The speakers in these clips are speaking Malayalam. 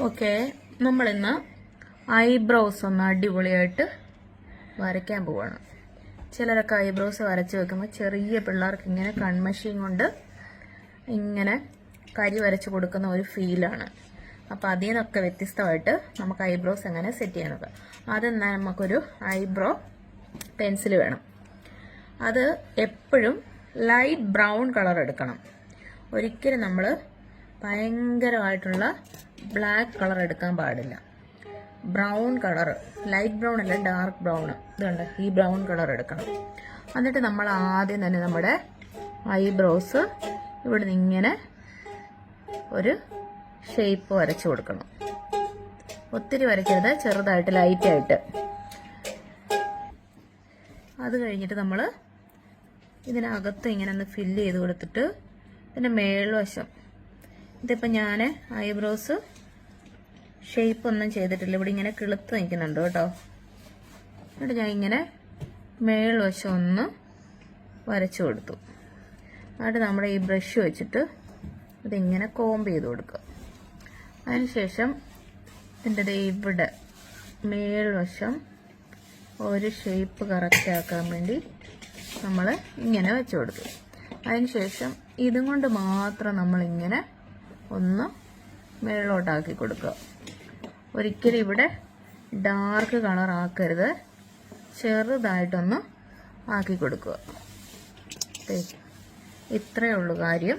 ഓക്കെ, നമ്മളിന്ന് ഐബ്രോസ് ഒന്ന് അടിപൊളിയായിട്ട് വരയ്ക്കാൻ പോവാണ്. ചിലരൊക്കെ ഐബ്രോസ് വരച്ച് വെക്കുമ്പോൾ ചെറിയ പിള്ളേർക്ക് ഇങ്ങനെ കൺമഷീൻ കൊണ്ട് ഇങ്ങനെ കരി വരച്ച് കൊടുക്കുന്ന ഒരു ഫീലാണ്. അപ്പോൾ അതിൽ നിന്നൊക്കെ വ്യത്യസ്തമായിട്ട് നമുക്ക് ഐബ്രോസ് എങ്ങനെ സെറ്റ് ചെയ്യുന്നത്. ആദ്യം നമുക്കൊരു ഐബ്രോ പെൻസിൽ വേണം. അത് എപ്പോഴും ലൈറ്റ് ബ്രൗൺ കളർ എടുക്കണം. ഒരിക്കലും നമ്മൾ ഭയങ്കരമായിട്ടുള്ള ബ്ലാക്ക് കളർ എടുക്കാൻ പാടില്ല. ബ്രൗൺ കളർ, ലൈറ്റ് ബ്രൗൺ അല്ല, ഡാർക്ക് ബ്രൗൺ. ഇതുണ്ട്, ഈ ബ്രൗൺ കളർ എടുക്കണം. എന്നിട്ട് നമ്മൾ ആദ്യം തന്നെ നമ്മുടെ ഐബ്രോസ് ഇവിടെ നിന്ന് ഇങ്ങനെ ഒരു ഷേപ്പ് വരച്ചു കൊടുക്കണം. ഒത്തിരി വരയ്ക്കരുത്, ചെറുതായിട്ട് ലൈറ്റായിട്ട്. അത് കഴിഞ്ഞിട്ട് നമ്മൾ ഇതിനകത്ത് ഇങ്ങനെ ഒന്ന് ഫില്ല് ചെയ്ത് കൊടുത്തിട്ട് ഇതിൻ്റെ മേൽവശം, ഇതിപ്പോൾ ഞാൻ ഐബ്രോസ് ഷേപ്പ് ഒന്നും ചെയ്തിട്ടില്ല, ഇവിടെ ഇങ്ങനെ കിളുത്ത് നിൽക്കുന്നുണ്ട് കേട്ടോ. എന്നിട്ട് ഞാൻ ഇങ്ങനെ മേൽവശം ഒന്ന് വരച്ചു കൊടുത്തു. എന്നിട്ട് നമ്മുടെ ഈ ബ്രഷ് വെച്ചിട്ട് ഇതിങ്ങനെ കോംബ് ചെയ്ത് കൊടുക്കുക. അതിനുശേഷം ഇതിൻ്റെ ഇവിടെ മേൽവശം ഒരു ഷേപ്പ് കറക്റ്റ് ആക്കാൻ വേണ്ടി നമ്മൾ ഇങ്ങനെ വെച്ച് കൊടുക്കും. അതിനുശേഷം ഇതും കൊണ്ട് മാത്രം നമ്മളിങ്ങനെ ഒന്ന് മേളിലോട്ടാക്കി കൊടുക്കുക. ഒരിക്കലും ഇവിടെ ഡാർക്ക് കളർ ആക്കരുത്, ചെറുതായിട്ടൊന്ന് ആക്കി കൊടുക്കുക. ഇത്രയേ ഉള്ളൂ കാര്യം.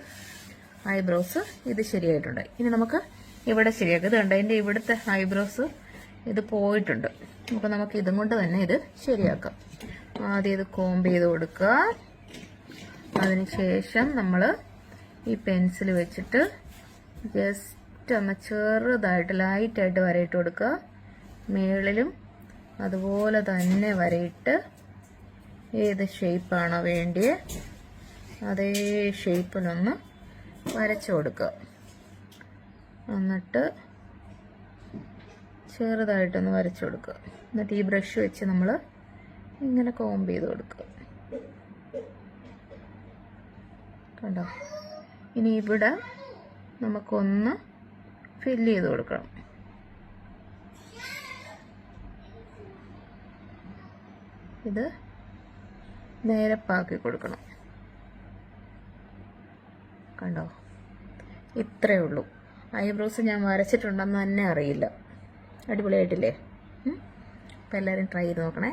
ഐബ്രോസ് ഇത് ശരിയായിട്ടുണ്ട്. ഇനി നമുക്ക് ഇവിടെ ശരിയാക്കുക. ഇത് കണ്ടോ, എൻ്റെ ഇവിടുത്തെ ഐബ്രോസ് ഇത് പോയിട്ടുണ്ട്. അപ്പോൾ നമുക്ക് ഇതും കൊണ്ട് തന്നെ ഇത് ശരിയാക്കാം. ആദ്യം ഇത് കോംബ് ചെയ്ത് കൊടുക്കുക. അതിനുശേഷം നമ്മൾ ഈ പെൻസിൽ വെച്ചിട്ട് ജസ്റ്റ് ഒന്ന് ചെറുതായിട്ട് ലൈറ്റായിട്ട് വരയിട്ട് കൊടുക്കുക. മേളിലും അതുപോലെ തന്നെ വരയിട്ട് ഏത് ഷേപ്പാണോ വേണ്ടിയത് അതേ ഷേപ്പിലൊന്ന് വരച്ചു കൊടുക്കുക. എന്നിട്ട് ചെറുതായിട്ടൊന്ന് വരച്ചു കൊടുക്കുക. എന്നിട്ട് ഈ ബ്രഷ് വെച്ച് നമ്മൾ ഇങ്ങനെ കോംബ് ചെയ്ത് കൊടുക്കുക. കണ്ടോ? ഇനി ഇവിടെ നമുക്കൊന്ന് ഫില്ല് ചെയ്ത് കൊടുക്കണം. ഇത് നേരപ്പാക്കി കൊടുക്കണം. കണ്ടോ? ഇത്രയേ ഉള്ളൂ. ഐബ്രോസ് ഞാൻ വരച്ചിട്ടുണ്ടെന്ന് തന്നെ അറിയില്ല. അടിപൊളിയായിട്ടില്ലേ? അപ്പോൾ എല്ലാവരും ട്രൈ ചെയ്ത് നോക്കണേ.